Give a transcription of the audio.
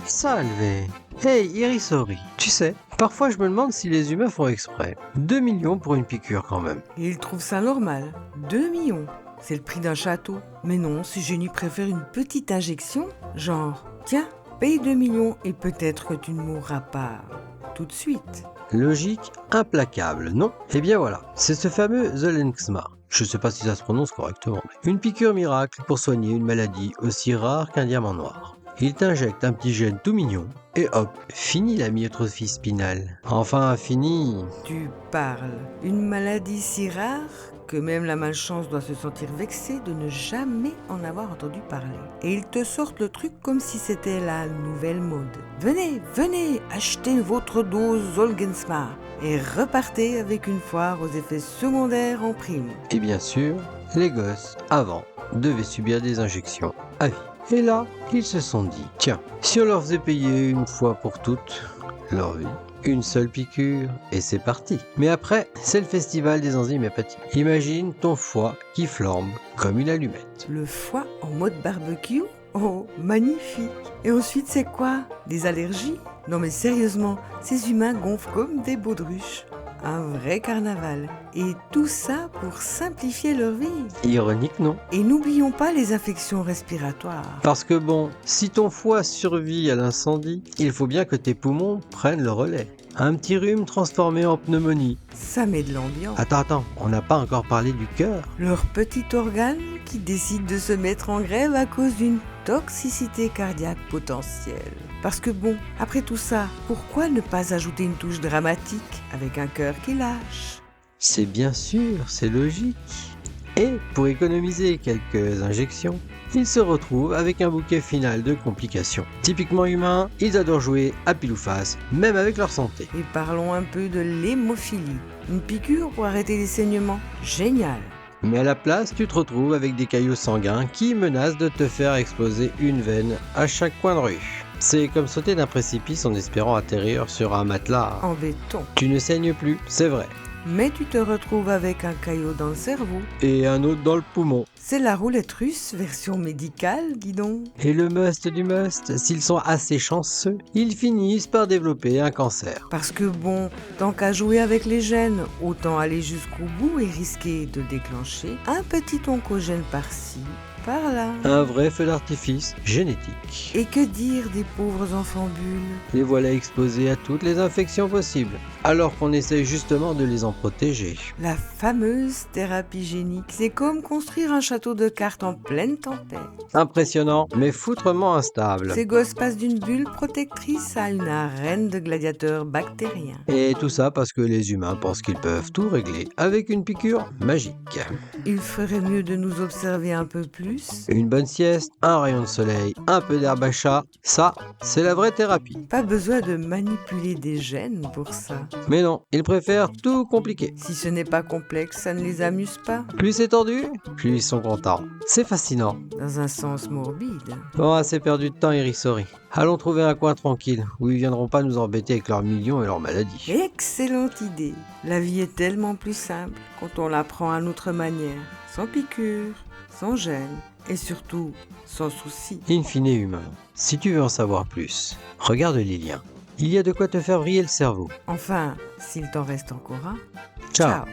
Salve. Hey, Irisori. Tu sais, parfois je me demande si les humains font exprès. 2 millions pour une piqûre quand même. Et il trouve ça normal. 2 millions. C'est le prix d'un château. Mais non, ces génies préfèrent une petite injection. Genre, tiens, paye 2 millions et peut-être que tu ne mourras pas tout de suite. Logique implacable, non? Eh bien voilà, c'est ce fameux Zolensma. Je sais pas si ça se prononce correctement. Une piqûre miracle pour soigner une maladie aussi rare qu'un diamant noir. Il t'injecte un petit gène tout mignon, et hop, fini la myotrophie spinale. Enfin, fini. Tu parles. Une maladie si rare que même la malchance doit se sentir vexée de ne jamais en avoir entendu parler. Et ils te sortent le truc comme si c'était la nouvelle mode. Venez, venez, achetez votre dose Zolgensma et repartez avec une foire aux effets secondaires en prime. Et bien sûr, les gosses, avant, devaient subir des injections à vie. Et là, ils se sont dit, tiens, si on leur faisait payer une fois pour toutes leur vie, une seule piqûre, et c'est parti. Mais après, c'est le festival des enzymes hépatiques. Imagine ton foie qui flambe comme une allumette. Le foie en mode barbecue? Oh, magnifique! Et ensuite, c'est quoi? Des allergies? Non mais sérieusement, ces humains gonflent comme des baudruches. Un vrai carnaval. Et tout ça pour simplifier leur vie. Ironique, non? Et n'oublions pas les infections respiratoires. Parce que bon, si ton foie survit à l'incendie, il faut bien que tes poumons prennent le relais. Un petit rhume transformé en pneumonie. Ça met de l'ambiance. Attends, on n'a pas encore parlé du cœur. Leur petit organe qui décide de se mettre en grève à cause d'une toxicité cardiaque potentielle. Parce que bon, après tout ça, pourquoi ne pas ajouter une touche dramatique avec un cœur qui lâche? C'est bien sûr, c'est logique. Et pour économiser quelques injections, ils se retrouvent avec un bouquet final de complications. Typiquement humains, ils adorent jouer à pile ou face, même avec leur santé. Et parlons un peu de l'hémophilie. Une piqûre pour arrêter les saignements. Génial! Mais à la place, tu te retrouves avec des caillots sanguins qui menacent de te faire exploser une veine à chaque coin de rue. C'est comme sauter d'un précipice en espérant atterrir sur un matelas. En béton. Tu ne saignes plus, c'est vrai. Mais tu te retrouves avec un caillot dans le cerveau. Et un autre dans le poumon. C'est la roulette russe, version médicale, dis donc. Et le must du must, s'ils sont assez chanceux, ils finissent par développer un cancer. Parce que bon, tant qu'à jouer avec les gènes, autant aller jusqu'au bout et risquer de déclencher un petit oncogène par-ci, par-là. Un vrai feu d'artifice génétique. Et que dire des pauvres enfants bulles? Les voilà exposés à toutes les infections possibles, alors qu'on essaye justement de les en protéger. La fameuse thérapie génique, c'est comme construire un château de cartes en pleine tempête. Impressionnant, mais foutrement instable. Ces gosses passent d'une bulle protectrice à une arène de gladiateurs bactériens. Et tout ça parce que les humains pensent qu'ils peuvent tout régler avec une piqûre magique. Il ferait mieux de nous observer un peu plus. Une bonne sieste, un rayon de soleil, un peu d'herbe à chat, ça, c'est la vraie thérapie. Pas besoin de manipuler des gènes pour ça. Mais non, ils préfèrent tout compliquer. Si ce n'est pas complexe, ça ne les amuse pas. Plus c'est tendu, plus ils sont contents. C'est fascinant. Dans un sens morbide. Bon, assez perdu de temps, Irisori. Allons trouver un coin tranquille, où ils viendront pas nous embêter avec leurs millions et leurs maladies. Excellente idée. La vie est tellement plus simple quand on la prend à notre manière. Sans piqûre, sans gêne et surtout sans souci. In fine humain, si tu veux en savoir plus, regarde les liens. Il y a de quoi te faire vriller le cerveau. Enfin, s'il t'en reste encore un. Ciao. Ciao.